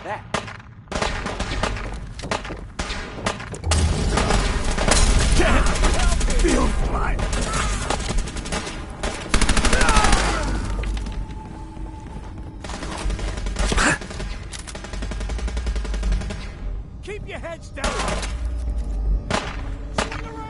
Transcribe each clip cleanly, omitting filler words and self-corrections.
that. Feel fine. Keep your heads down. Swing around.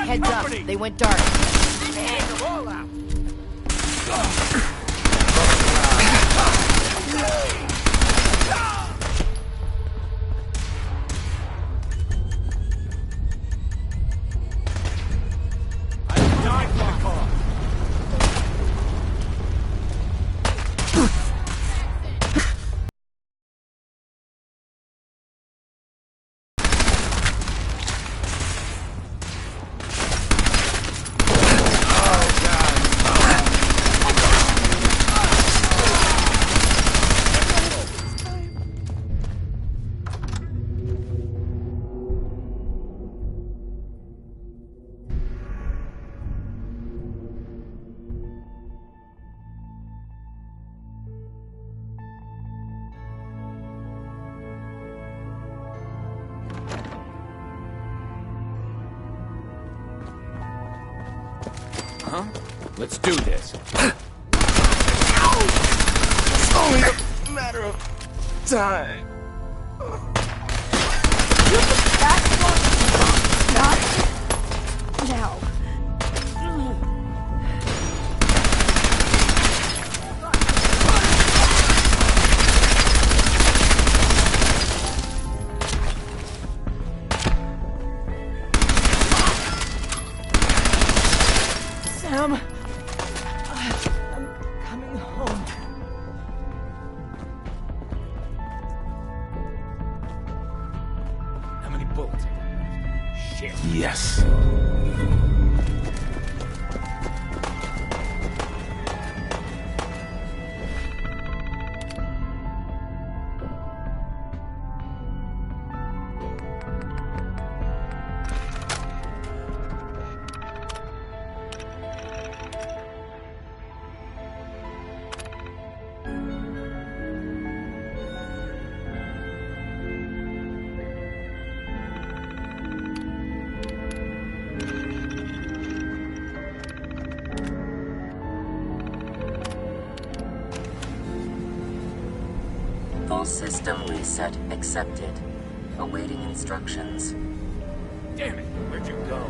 Heads up, they went dark. All out. I died for the car. Huh? Let's do this. It's only a matter of time. Not now. Sam, I'm coming home. How many bullets? Shit. Yes. Full system reset accepted. Awaiting instructions. Damn it, where'd you go?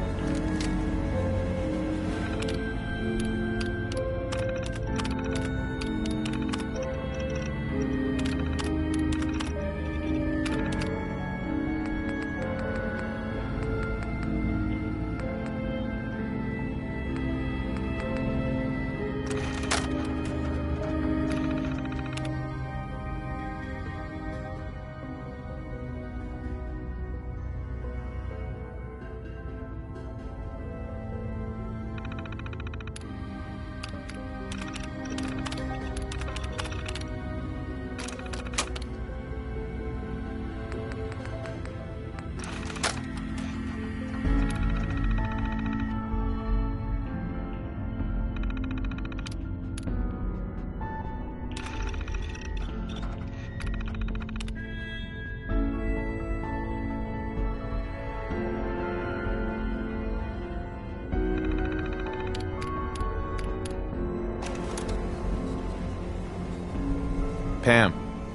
Pam.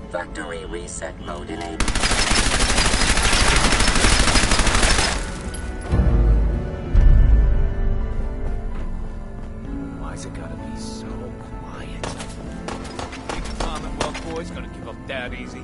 Factory reset mode enabled. Why's it gotta be so quiet? Think the Commonwealth boy's gonna give up that easy?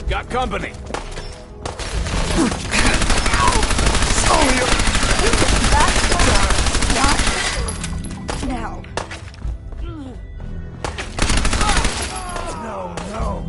Got company. Not now. No, no.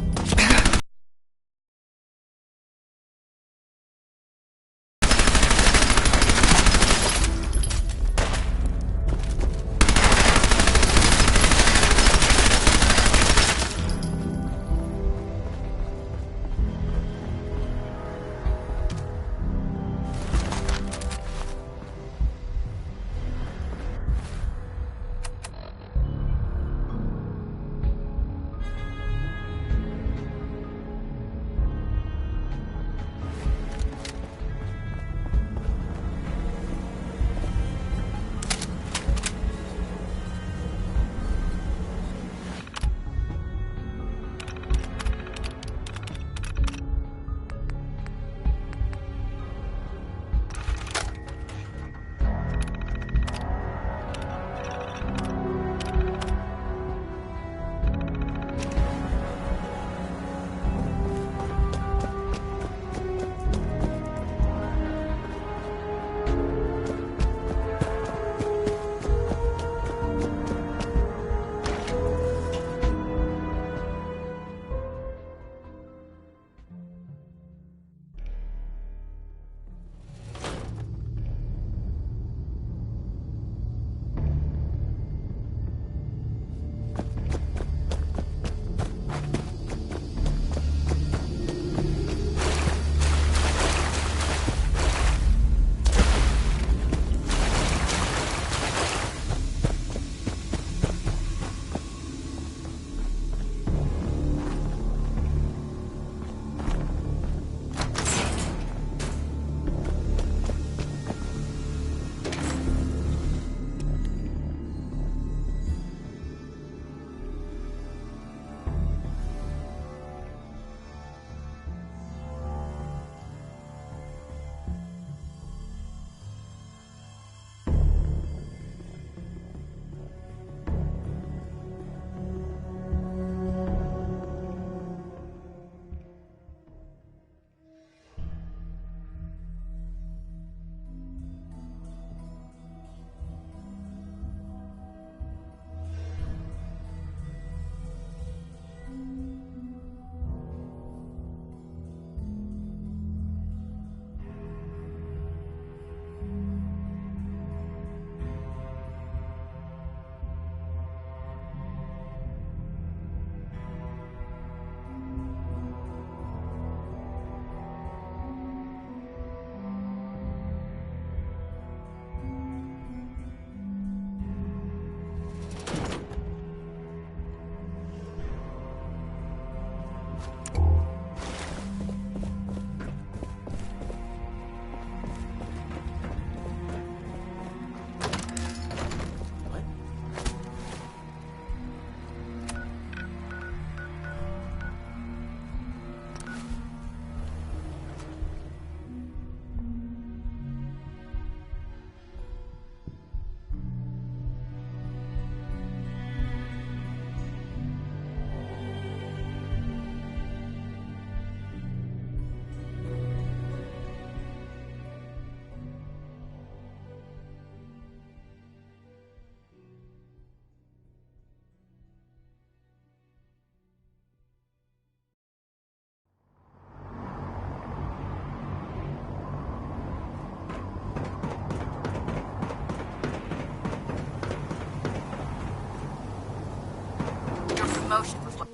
Motion was what?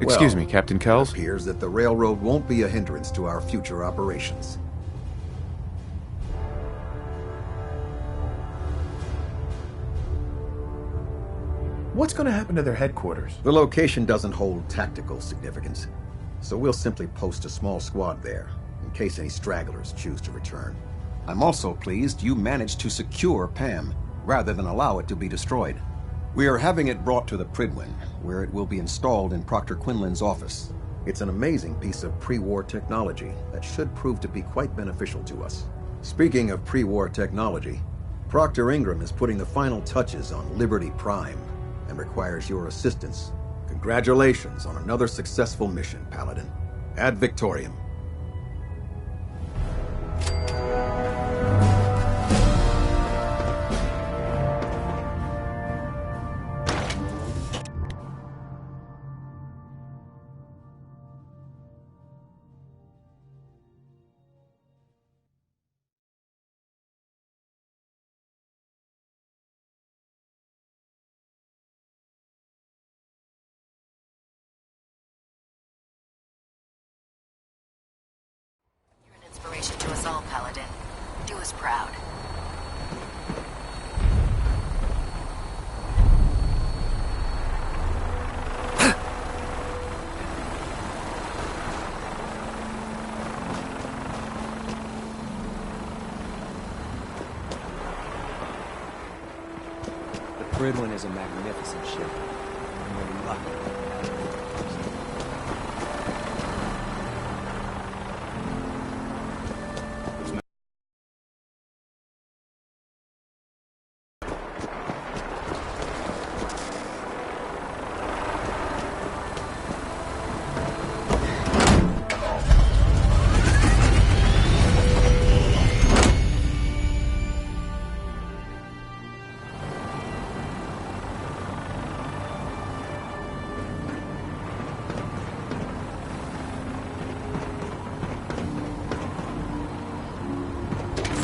Excuse me, Captain Kells? It appears that the railroad won't be a hindrance to our future operations. What's going to happen to their headquarters? The location doesn't hold tactical significance, so we'll simply post a small squad there, in case any stragglers choose to return. I'm also pleased you managed to secure Pam, rather than allow it to be destroyed. We are having it brought to the Prydwen, where it will be installed in Proctor Quinlan's office. It's an amazing piece of pre-war technology that should prove to be quite beneficial to us. Speaking of pre-war technology, Proctor Ingram is putting the final touches on Liberty Prime and requires your assistance. Congratulations on another successful mission, Paladin. Ad Victoriam. You're an inspiration to us all, Paladin. Do us proud. The Fridwin is a magnificent ship. We're lucky.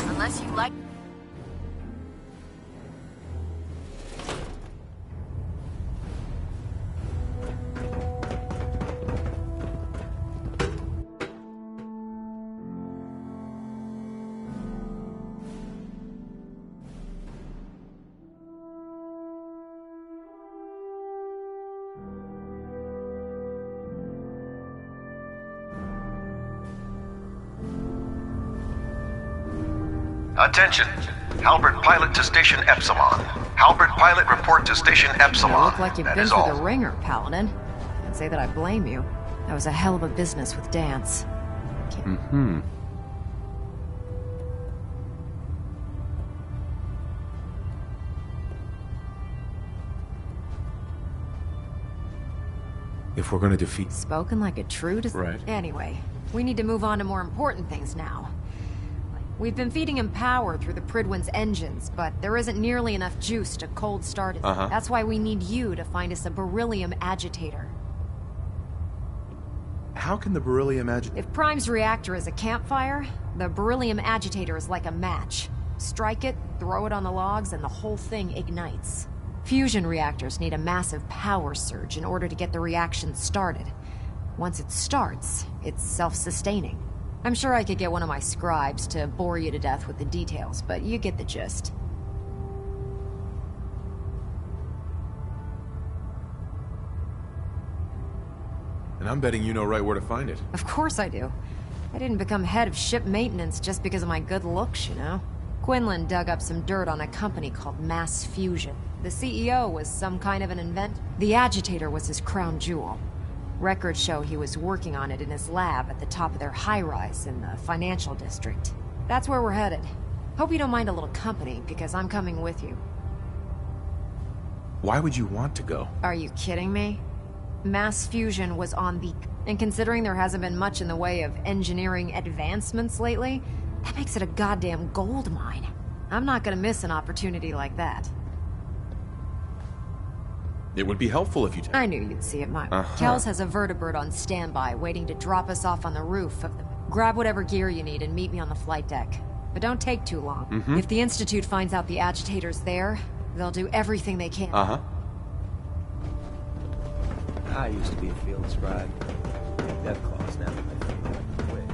Unless you like... Attention. Halbert pilot to station Epsilon. Halbert pilot report to station Epsilon. You look like you've That been is through all. the ringer, Paladin. Can't say that I blame you. That was a hell of a business with Dance. Mm-hmm. If we're gonna defeat... Spoken like a true... Right. Anyway, we need to move on to more important things now. We've been feeding him power through the Pridwin's engines, but there isn't nearly enough juice to cold start it. That's why we need you to find us a beryllium agitator. How can the beryllium If Prime's reactor is a campfire, the beryllium agitator is like a match. Strike it, throw it on the logs, and the whole thing ignites. Fusion reactors need a massive power surge in order to get the reaction started. Once it starts, it's self-sustaining. I'm sure I could get one of my scribes to bore you to death with the details, but you get the gist. And I'm betting you know right where to find it. Of course I do. I didn't become head of ship maintenance just because of my good looks, you know? Quinlan dug up some dirt on a company called Mass Fusion. The CEO was some kind of an inventor. The agitator was his crown jewel. Records show he was working on it in his lab at the top of their high-rise in the financial district. That's where we're headed. Hope you don't mind a little company, because I'm coming with you. Why would you want to go? Are you kidding me? Mass Fusion was on the... And considering there hasn't been much in the way of engineering advancements lately, that makes it a goddamn gold mine. I'm not gonna miss an opportunity like that. It would be helpful if you... I knew you'd see it, Mike. Kells has a vertibird on standby, waiting to drop us off on the roof of the... Grab whatever gear you need and meet me on the flight deck. But don't take too long. If the Institute finds out the agitator's there, they'll do everything they can. I used to be a field scribe. Death claws now my favorite. Quick.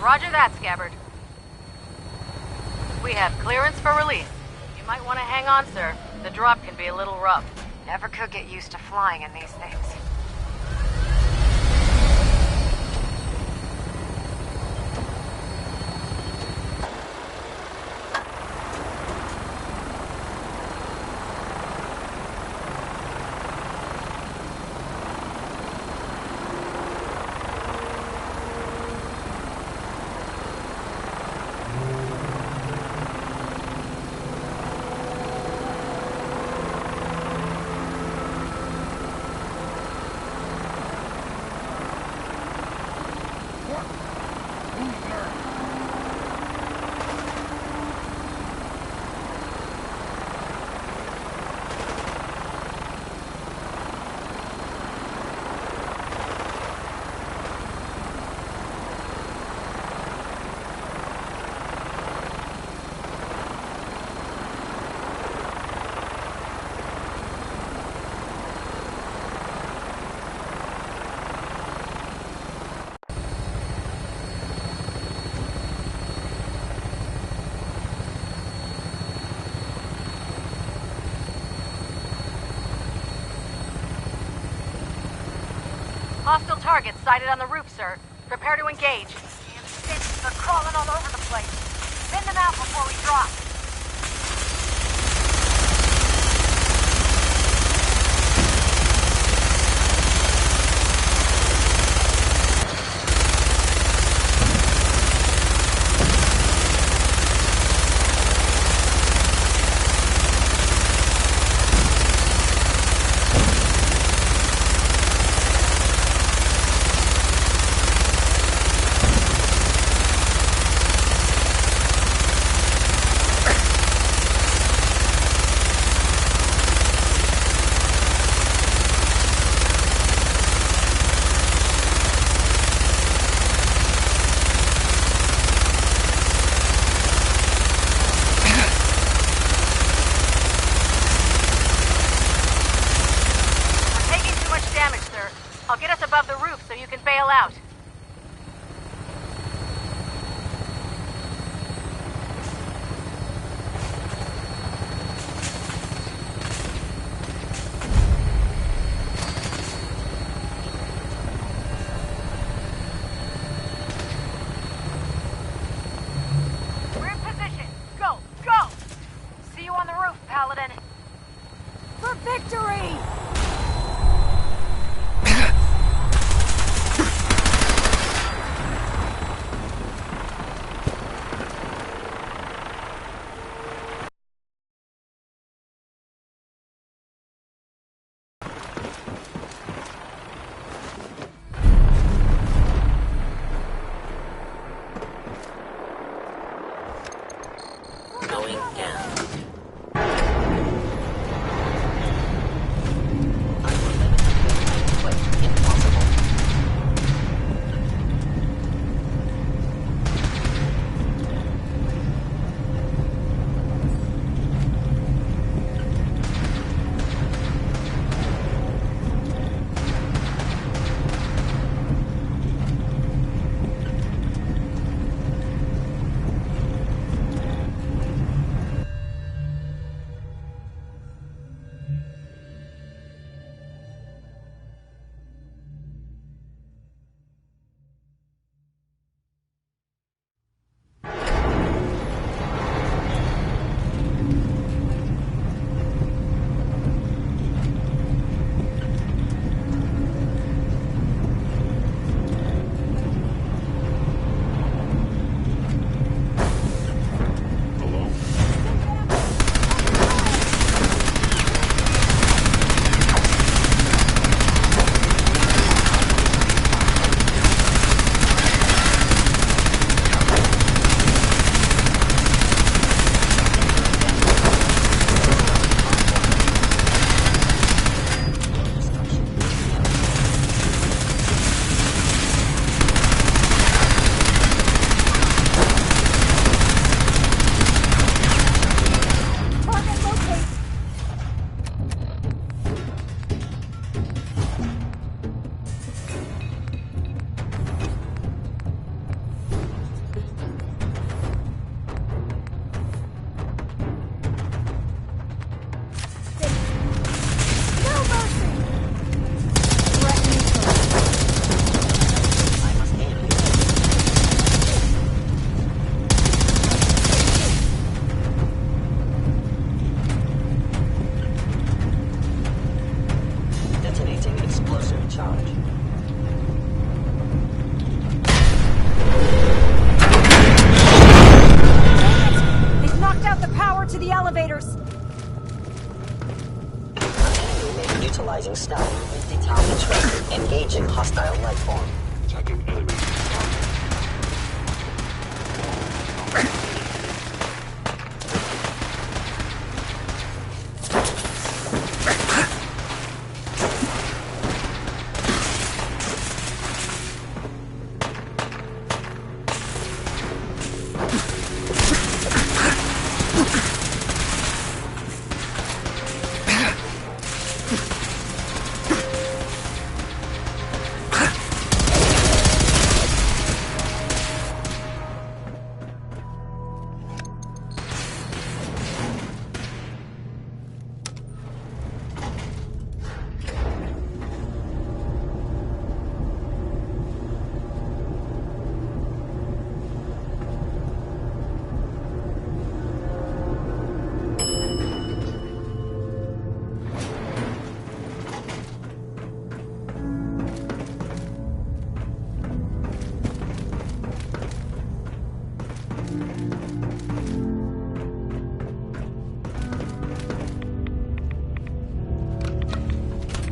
Roger that, Scabbard. We have clearance for release. You might want to hang on, sir. The drop can be a little rough. Never could get used to flying in these things. Hostile targets sighted on the roof, sir. Prepare to engage. Damn bitches are crawling all over the place. Thin them out before we drop. I'll get us above the roof so you can bail out. We're in position. Go! Go! See you on the roof, Paladin. For victory! Going down. agitators! Enemy may be utilizing stealth. Detach. Engaging hostile life form. Attacking enemy.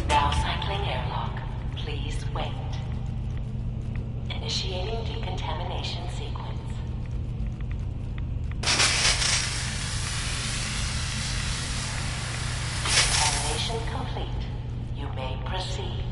Now cycling airlock. Please wait. Initiating decontamination sequence. Decontamination complete. You may proceed.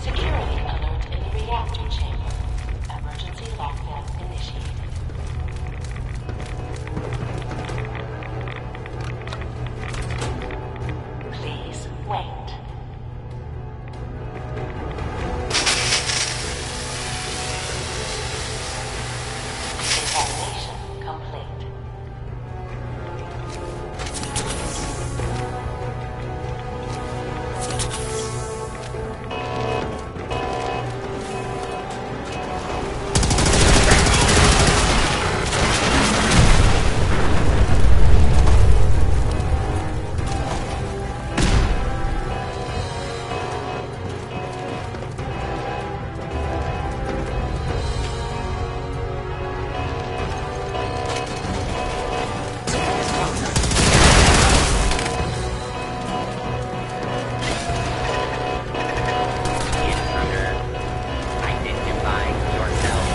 Security alert in the reactor chamber. Emergency lockdown initiated. Please wait. Decontamination complete. Identify yourself.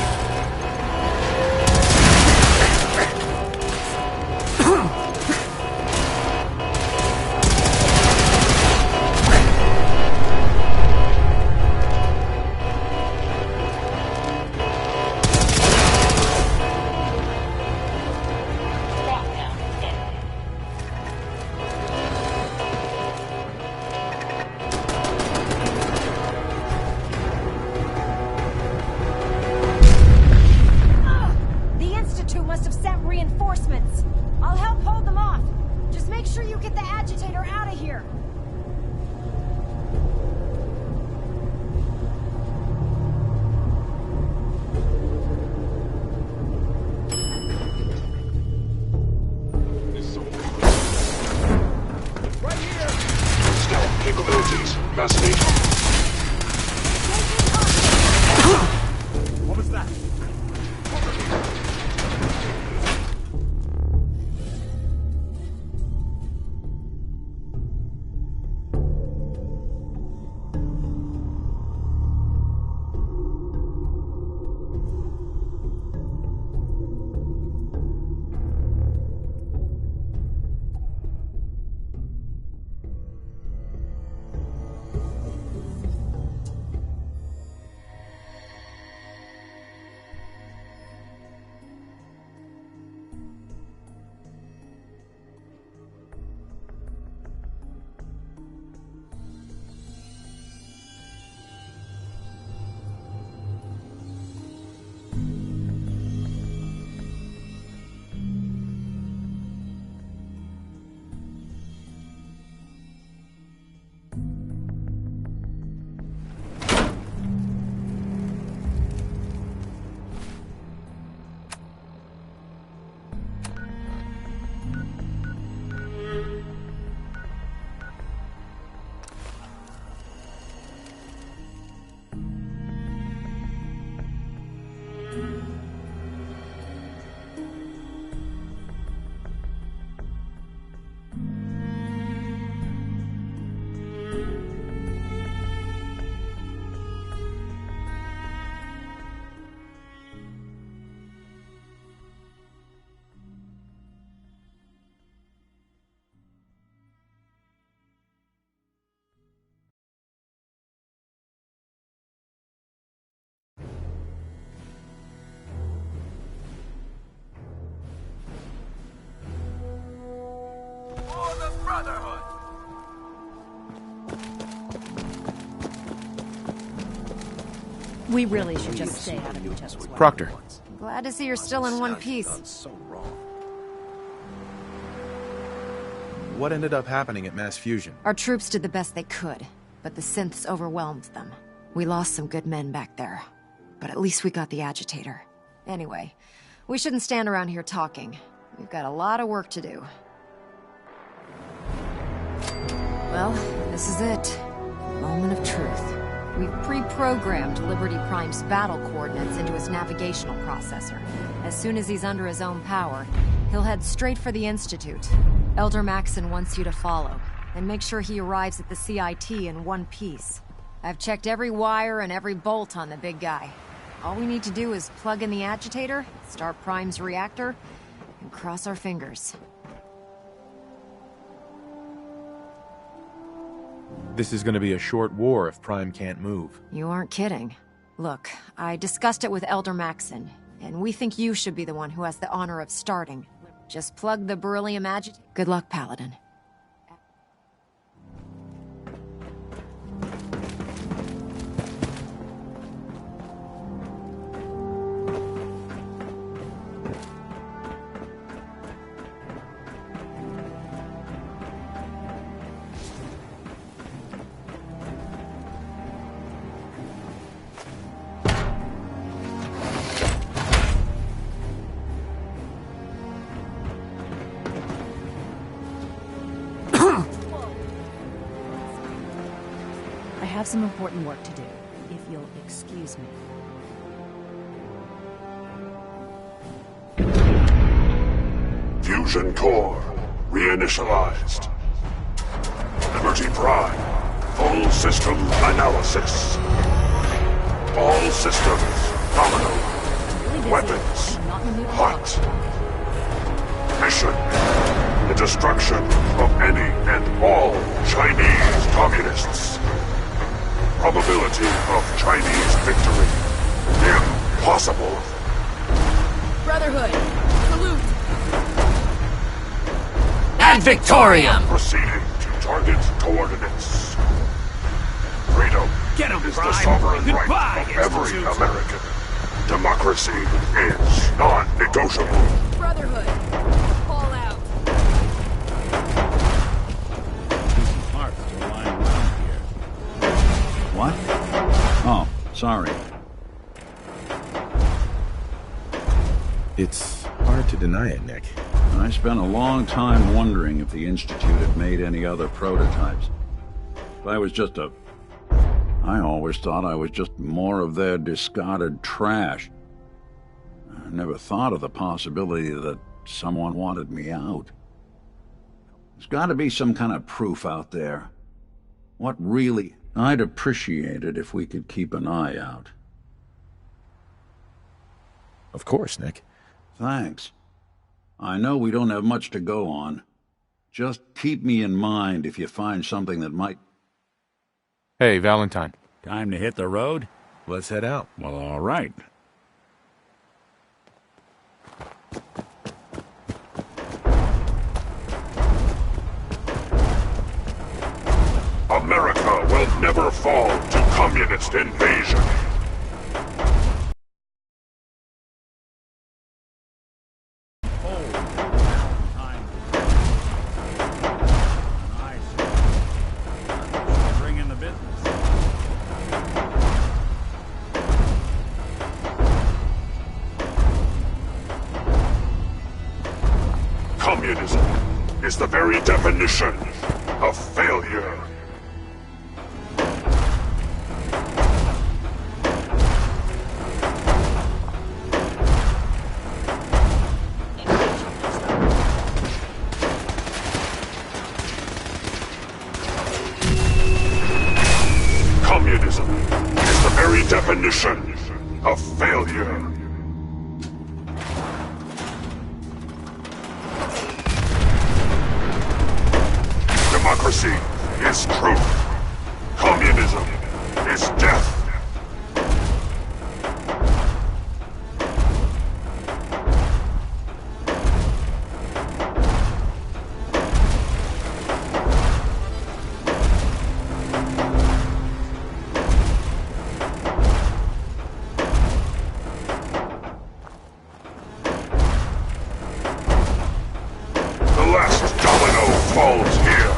Lockdown ended. The Institute must have sent reinforcements. I'll help hold them off. Just make sure you get the agitator out of here. Stealth capabilities. Fascinating. What was that? Brotherhood! We really should just stay out of each other's way. Proctor. Glad to see you're still in one piece. So wrong. What ended up happening at Mass Fusion? Our troops did the best they could, but the synths overwhelmed them. We lost some good men back there, but at least we got the agitator. Anyway, we shouldn't stand around here talking. We've got a lot of work to do. Well, this is it. Moment of truth. We've pre-programmed Liberty Prime's battle coordinates into his navigational processor. As soon as he's under his own power, he'll head straight for the Institute. Elder Maxson wants you to follow, and make sure he arrives at the CIT in one piece. I've checked every wire and every bolt on the big guy. All we need to do is plug in the agitator, start Prime's reactor, and cross our fingers. This is gonna be a short war if Prime can't move. You aren't kidding. Look, I discussed it with Elder Maxson, and we think you should be the one who has the honor of starting. Just plug the beryllium agitator. Good luck, Paladin. I have some important work to do, if you'll excuse me. Fusion core reinitialized. Liberty Prime. Full system analysis. All systems nominal. Weapons hot. Mission: the destruction of any and all Chinese communists. Probability of Chinese victory: impossible. Brotherhood, salute! Ad Victoriam! Proceeding to target coordinates. Freedom Get 'em, is the Prime. sovereign Goodbye, right of every Institute. American. Democracy is non-negotiable. Brotherhood, fall out! Parts are lying around here. What? Oh, sorry. It's hard to deny it, Nick. I spent a long time wondering if the Institute had made any other prototypes. If I was just a... I always thought I was just more of their discarded trash. I never thought of the possibility that someone wanted me out. There's got to be some kind of proof out there. What really... I'd appreciate it if we could keep an eye out. Of course, Nick. Thanks. I know we don't have much to go on. Just keep me in mind if you find something that might... Hey, Valentine. Time to hit the road? Let's head out. Well, all right. America will never fall to communist invasion. Bring in the business. Communism is the very definition of failure. Communism is the very definition of failure. Democracy is truth. Communism is death. falls here.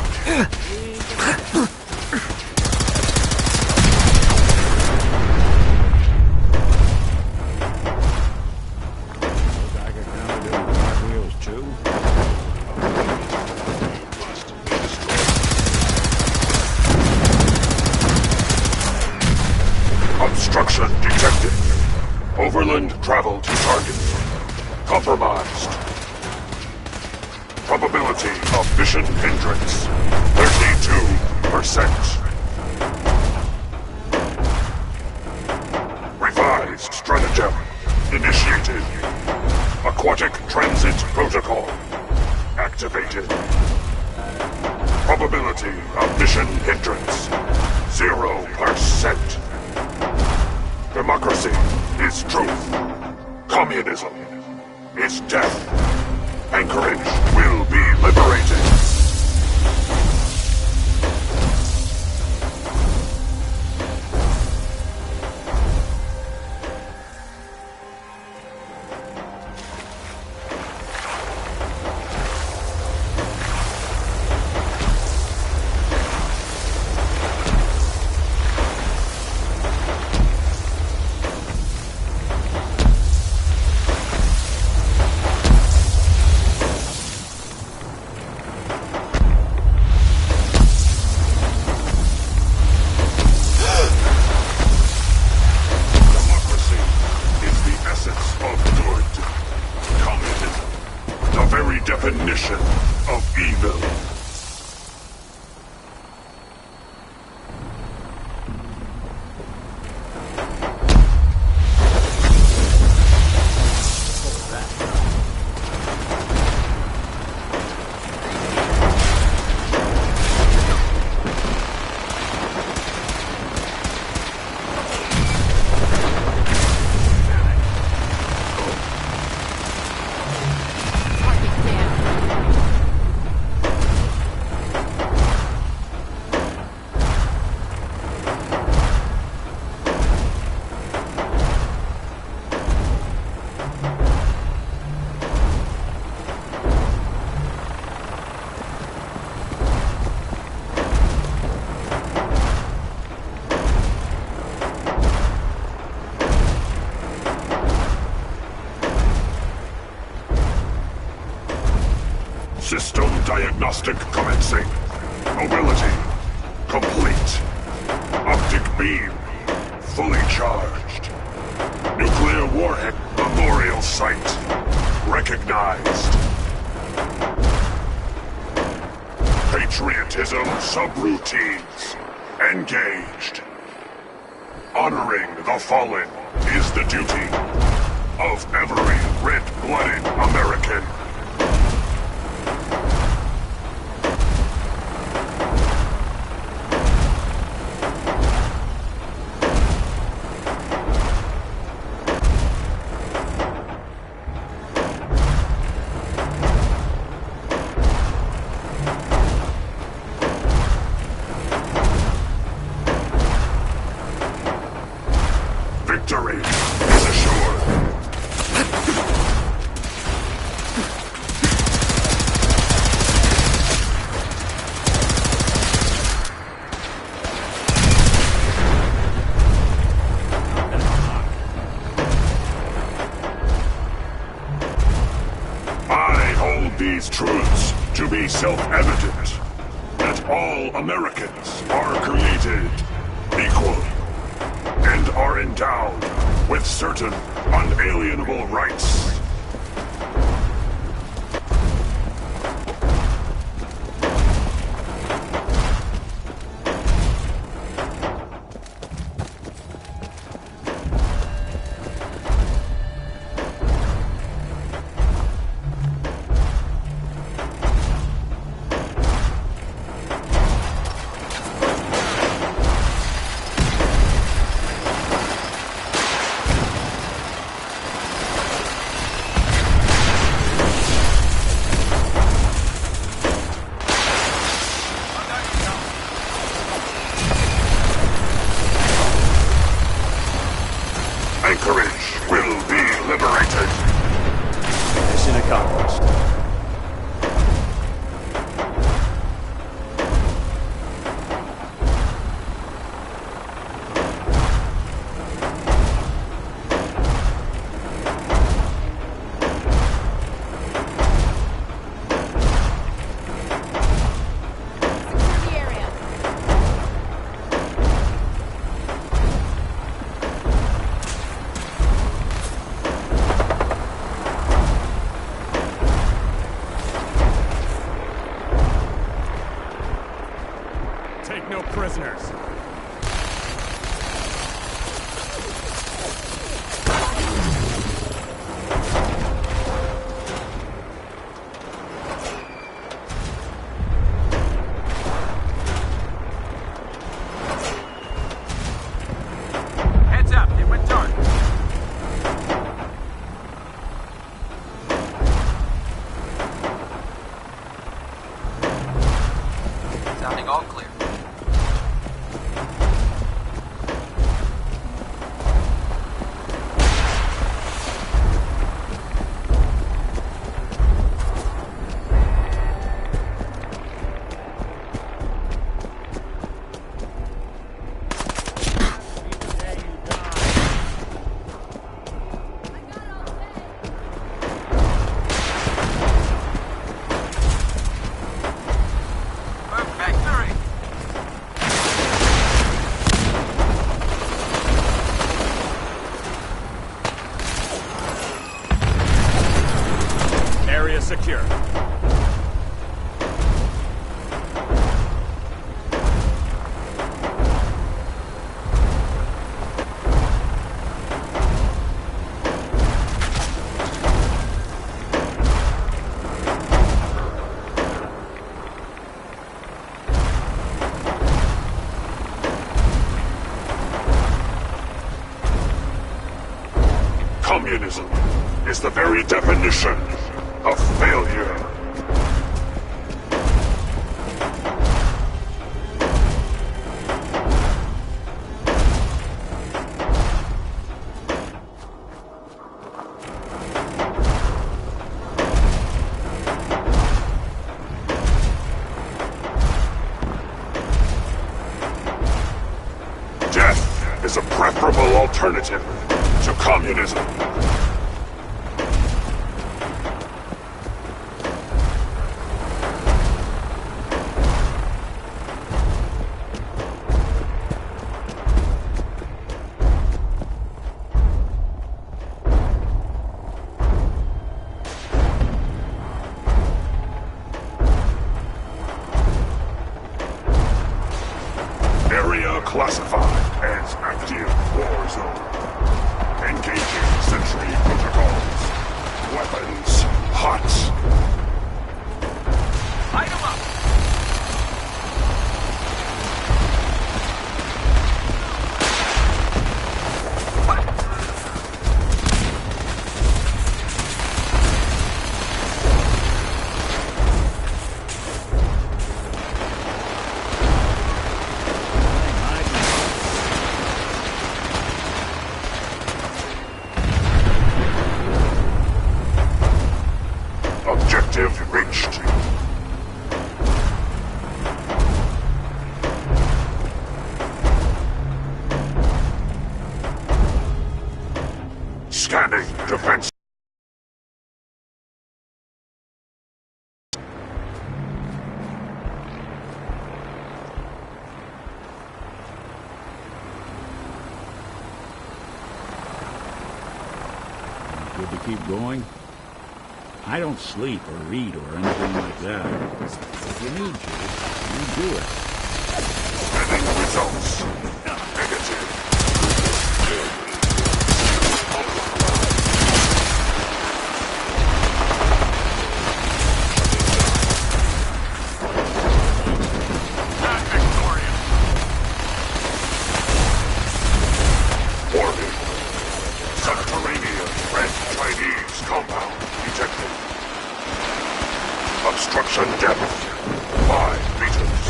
Obstruction detected. Overland travel to target. Compromised. Probability of mission hindrance, 32%. Revised stratagem initiated. Aquatic transit protocol activated. Probability of mission hindrance, 0%. Democracy is truth. Communism is death. Anchorage will be liberated. Definition of evil. System diagnostic commencing. Mobility complete. Optic beam fully charged. Nuclear warhead memorial site recognized. Patriotism subroutines engaged. Honoring the fallen is the duty of every red-blooded American. Victory is assured. I hold these truths to be self-evident, that all Americans are created equal and are endowed with certain unalienable rights. prisoners. Heads up, it went dark. Sounding all clear. Victory! Area secure. Communism is the very definition of failure. Death is a preferable alternative to communism. Area classified as active war zone. Engaging sentry protocols. Weapons hot. Light 'em up! Objective reached. Scanning defense. Good to keep going? I don't sleep or read or anything like that. If you need to, you do it. Scanning results. Negative. Not victorious. Warning. Subterranean Red Chinese compound detected. Obstruction depth 5 meters.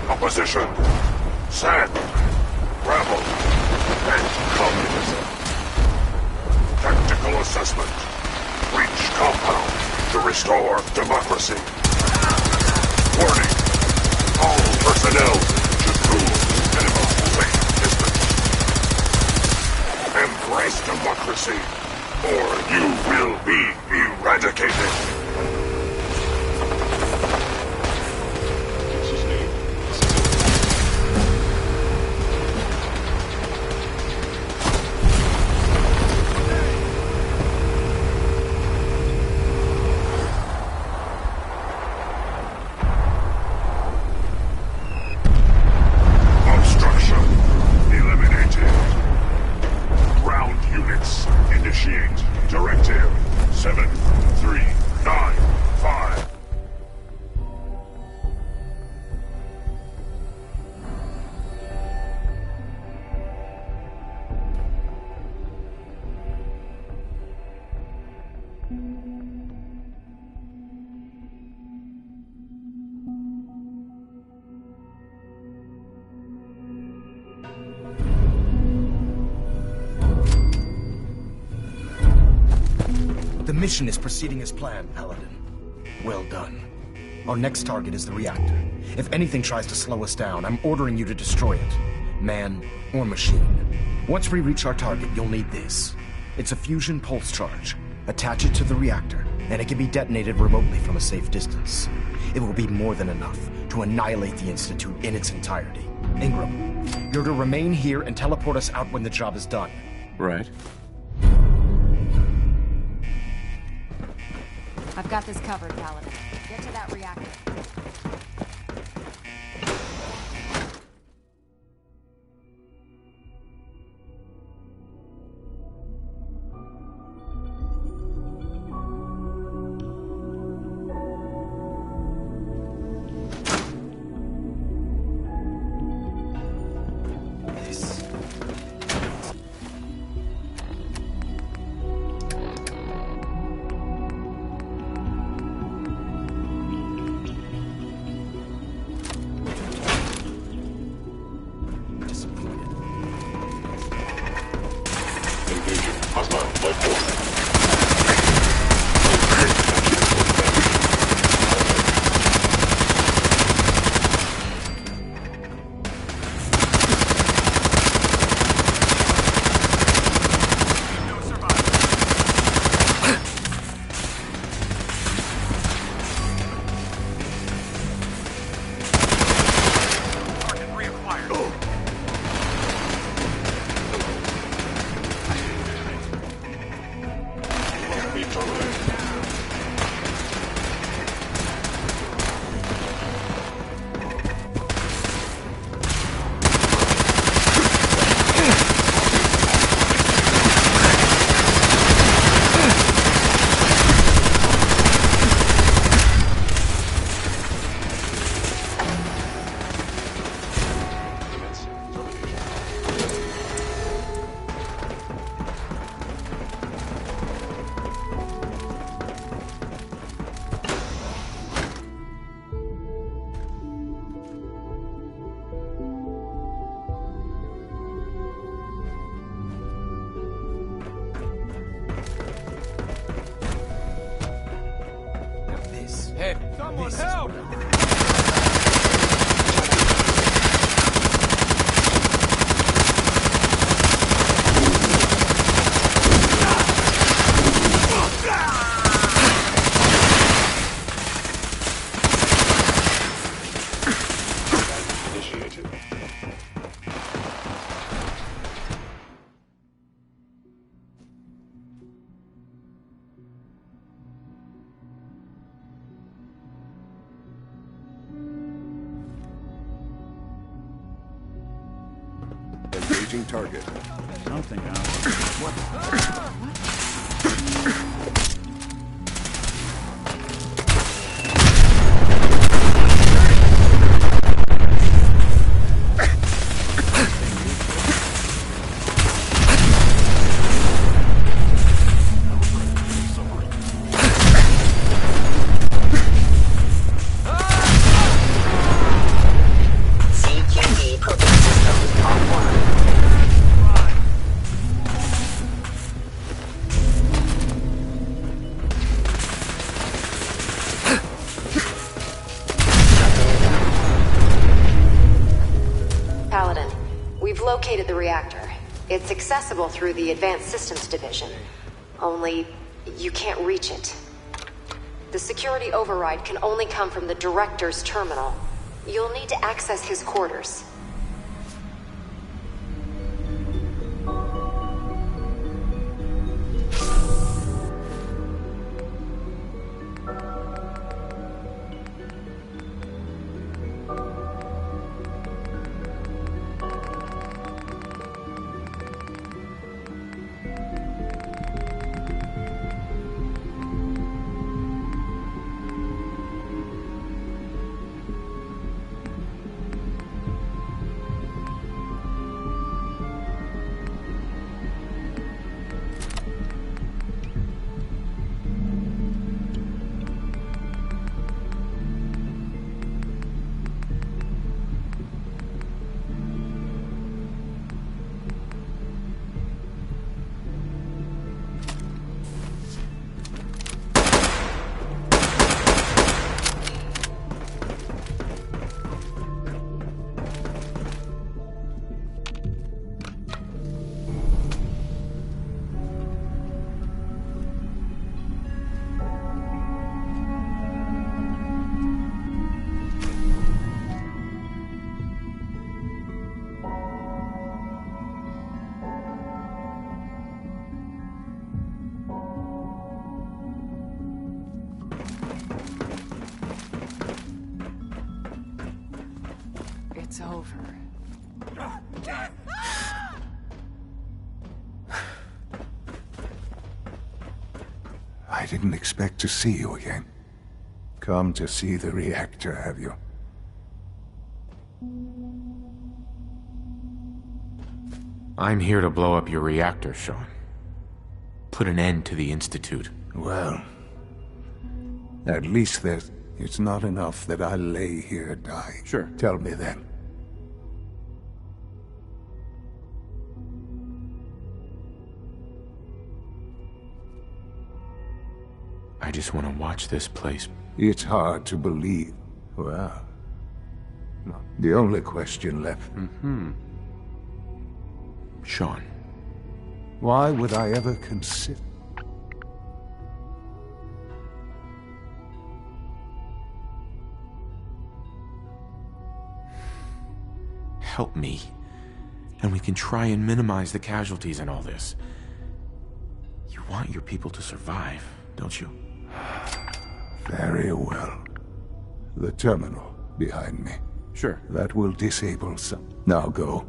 Opposition. Sand. Gravel. And communism. Tactical assessment. Breach compound to restore democracy. Warning. All personnel should move minimum safe distance. Embrace democracy, or you will be eradicated. The mission is proceeding as planned, Paladin. Well done. Our next target is the reactor. If anything tries to slow us down, I'm ordering you to destroy it. Man or machine. Once we reach our target, you'll need this. It's a fusion pulse charge. Attach it to the reactor, and it can be detonated remotely from a safe distance. It will be more than enough to annihilate the Institute in its entirety. Ingram, you're to remain here and teleport us out when the job is done. Right. I've got this covered, Paladin. Get to that reactor. Someone help! Engaging target. Something out. CQD propane system offline. Paladin, we've located the reactor. It's accessible through the Advanced Systems Division. Only, you can't reach it. The security override can only come from the Director's terminal. You'll need to access his quarters. it's over. I didn't expect to see you again. Come to see the reactor, have you? I'm here to blow up your reactor, Sean. Put an end to the Institute. Well, at least it's not enough that I lay here dying. Sure. Tell me then. I just want to watch this place. It's hard to believe. Well, the only question left. Sean. Why would I ever consider... Help me, and we can try and minimize the casualties in all this. You want your people to survive, don't you? Very well. The terminal behind me. Sure. That will disable some. Now go.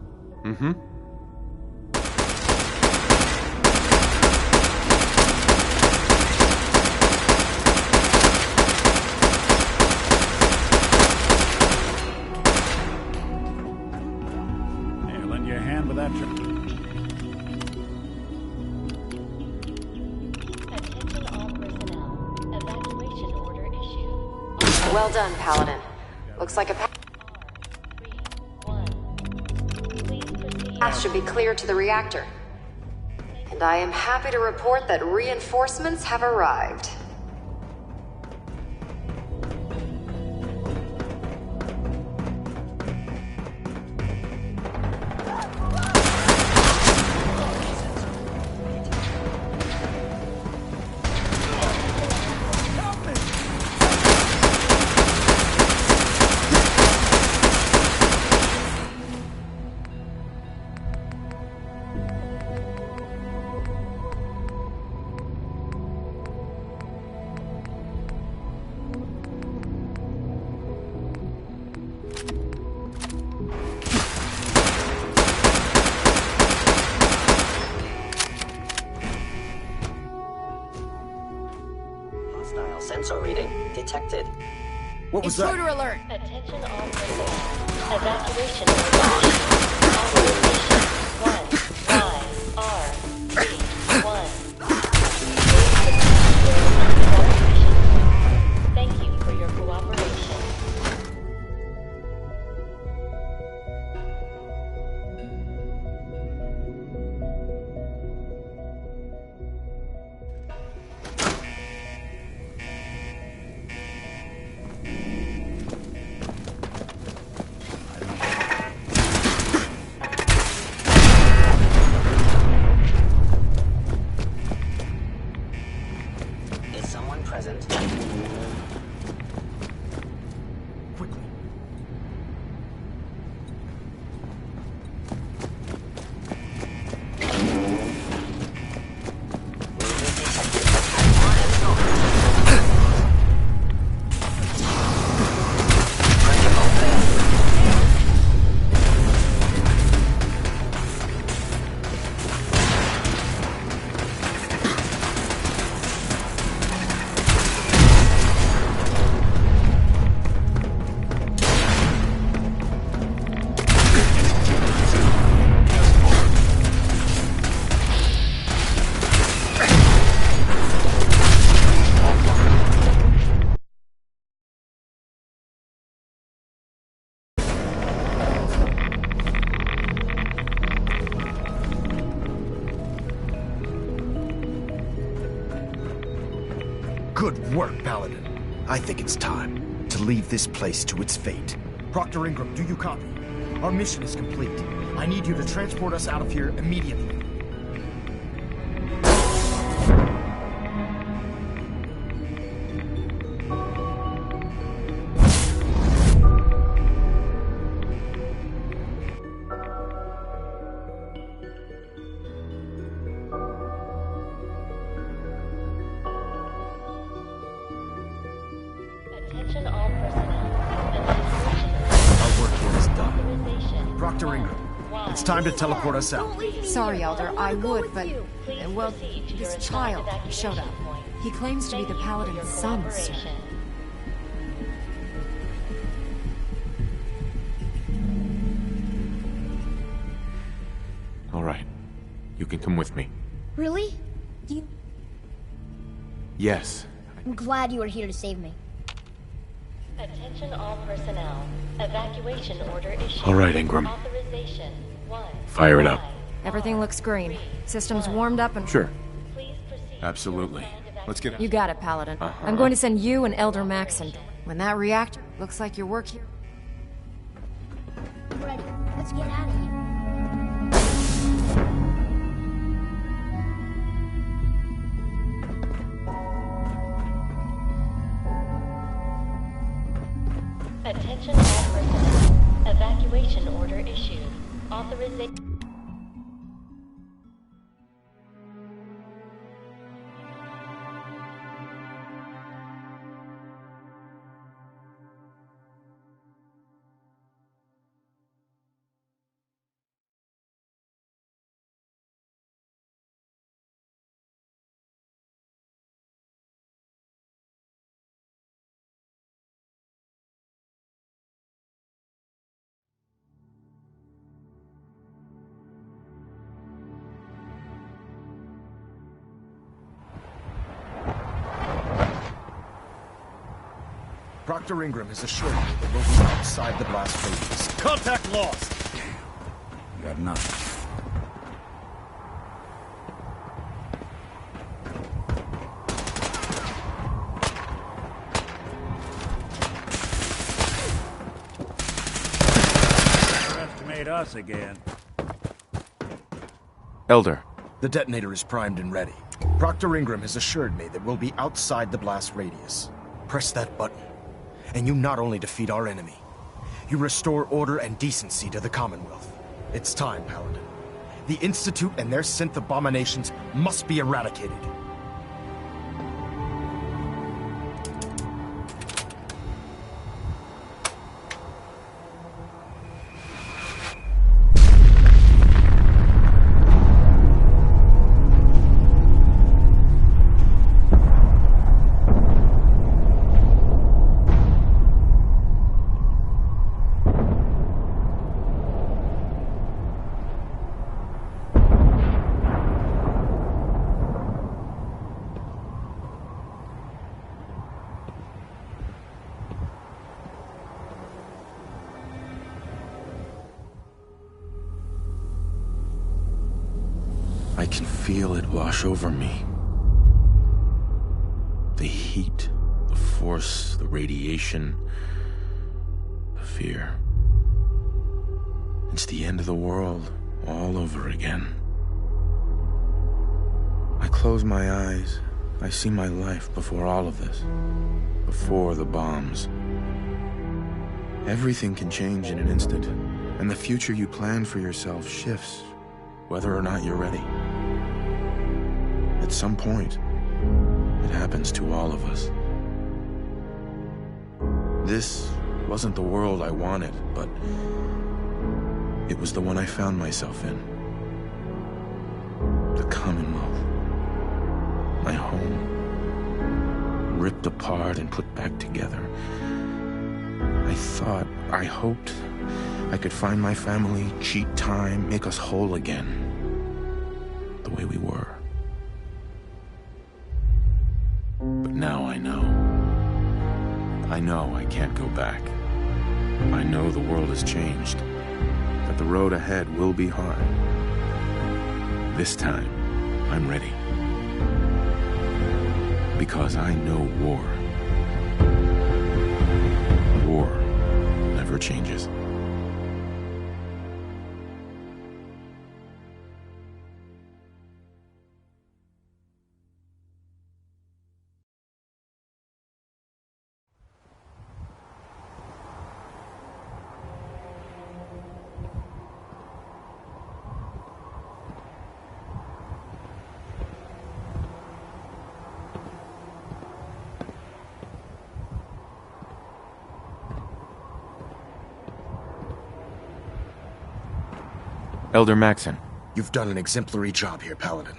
Lend your hand with that. Attention all personnel. Evacuation order issued. Well done, Paladin. Looks like a path should be clear to the reactor. And I am happy to report that reinforcements have arrived. Hostile sensor reading detected. What was that? Intruder alert! Attention all personnel. Evacuation order issued. Authorization 1YR31. Thank you for your cooperation. Is someone present? Quickly. Good work, Paladin. I think it's time to leave this place to its fate. Proctor Ingram, do you copy? Our mission is complete. I need you to transport us out of here immediately. Attention all personnel. Our work here is done. Proctor Ingram, it's time to teleport us out. Sorry, Elder, I would, but... well, this child showed up. He claims to be the Paladin's son, sir. All right. You can come with me. Really? Yes. I'm glad you are here to save me. Attention all personnel. Evacuation order issued. All right, Ingram. Authorization 1. Fire it up. Everything looks green. System's warmed up and... Sure. Absolutely. Let's get... You got it, Paladin. I'm going to send you and Elder Maxson. When that reactor looks like your work here... Fred, let's get out of here. Attention all personnel. Evacuation order issued. Authorization. Proctor Ingram has assured me that we'll be outside the blast radius. Contact lost! You got nothing. Underestimate us again. Elder. The detonator is primed and ready. Proctor Ingram has assured me that we'll be outside the blast radius. Press that button, and you not only defeat our enemy, you restore order and decency to the Commonwealth. It's time, Paladin. The Institute and their synth abominations must be eradicated. I can feel it wash over me. The heat, the force, the radiation, the fear. It's the end of the world all over again. I close my eyes. I see my life before all of this. Before the bombs. Everything can change in an instant, and the future you plan for yourself shifts, whether or not you're ready. At some point, it happens to all of us. This wasn't the world I wanted, but it was the one I found myself in. The Commonwealth. My home. Ripped apart and put back together. I hoped I could find my family, cheat time, make us whole again. The way we were. But now I know. I know I can't go back. I know the world has changed. That the road ahead will be hard. This time, I'm ready. Because I know war. War never changes. Elder Maxon. You've done an exemplary job here, Paladin.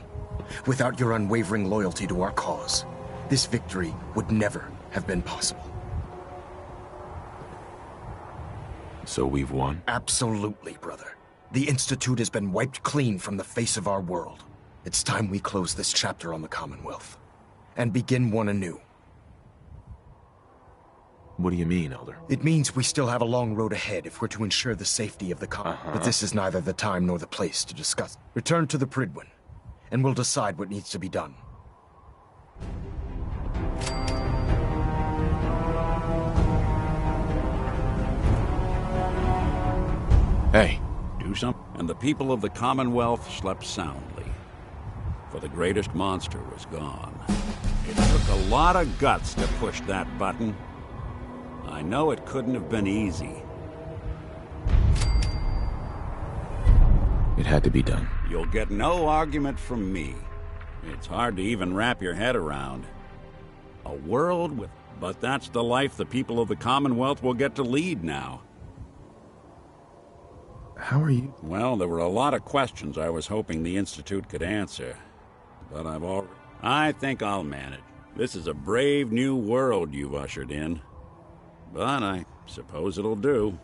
Without your unwavering loyalty to our cause, this victory would never have been possible. So we've won? Absolutely, brother. The Institute has been wiped clean from the face of our world. It's time we close this chapter on the Commonwealth and begin one anew. What do you mean, Elder? It means we still have a long road ahead if we're to ensure the safety of the But this is neither the time nor the place to discuss. Return to the Prydwen, and we'll decide what needs to be done. Hey. Do something. And the people of the Commonwealth slept soundly, for the greatest monster was gone. It took a lot of guts to push that button. I know it couldn't have been easy. It had to be done. You'll get no argument from me. It's hard to even wrap your head around. A world with... But that's the life the people of the Commonwealth will get to lead now. How are you? Well, there were a lot of questions I was hoping the Institute could answer. But I think I'll manage. This is a brave new world you've ushered in. But I suppose it'll do.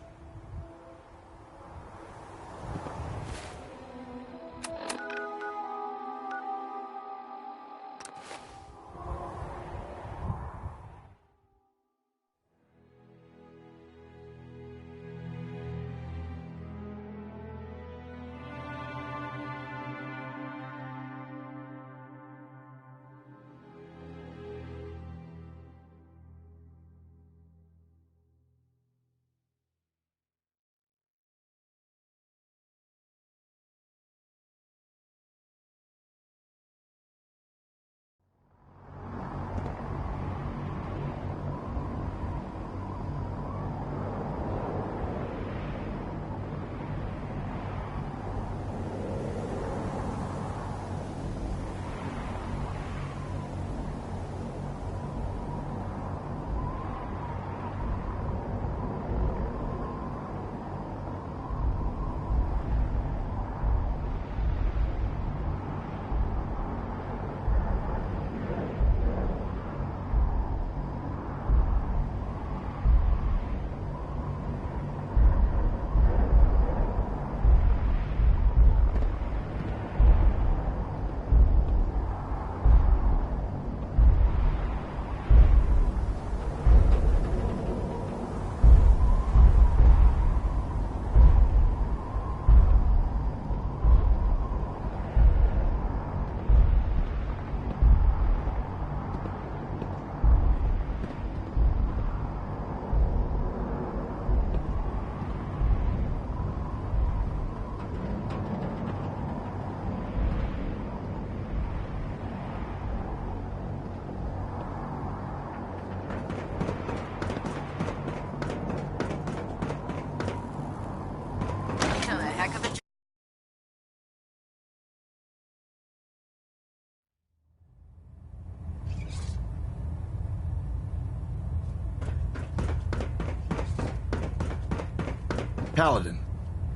Paladin,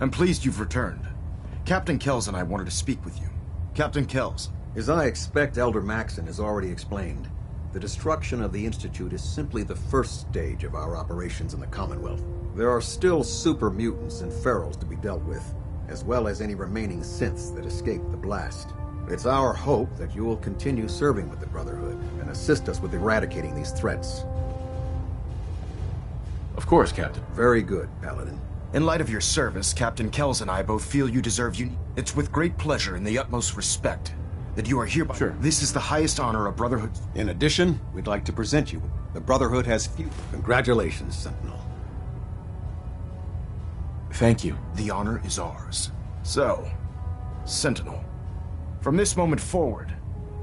I'm pleased you've returned. Captain Kells and I wanted to speak with you. Captain Kells. As I expect Elder Maxon has already explained, the destruction of the Institute is simply the first stage of our operations in the Commonwealth. There are still super mutants and ferals to be dealt with, as well as any remaining synths that escaped the blast. It's our hope that you will continue serving with the Brotherhood and assist us with eradicating these threats. Of course, Captain. Very good, Paladin. In light of your service, Captain Kells and I both feel you deserve It's with great pleasure and the utmost respect that you are here. Sure. This is the highest honor a Brotherhood... In addition, we'd like to present you. The Brotherhood has few... Congratulations, Sentinel. Thank you. The honor is ours. So, Sentinel, from this moment forward,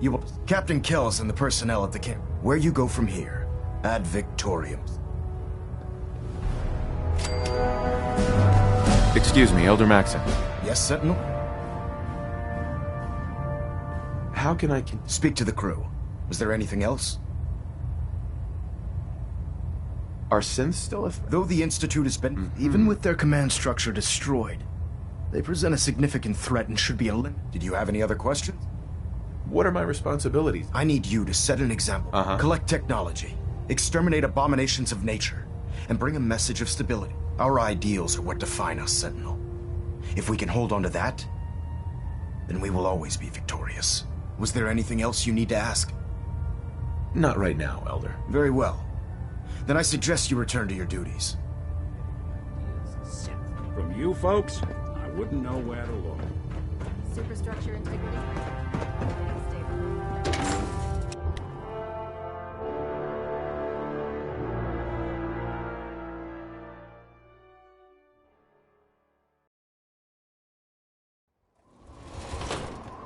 you will... Captain Kells and the personnel at the camp. Where you go from here, ad victoriam. Excuse me, Elder Maxon. Yes, Sentinel? How can I speak to the crew? Was there anything else? Are synths still Though the Institute has been... Even with their command structure destroyed, They present a significant threat and should be eliminated. Did you have any other questions? What are my responsibilities? I need you to set an example. Collect technology, exterminate abominations of nature, and bring a message of stability. Our ideals are what define us, Sentinel. If we can hold on to that, then we will always be victorious. Was there anything else you need to ask? Not right now, Elder. Very well. Then I suggest you return to your duties. From you folks, I wouldn't know where to look. Superstructure integrity.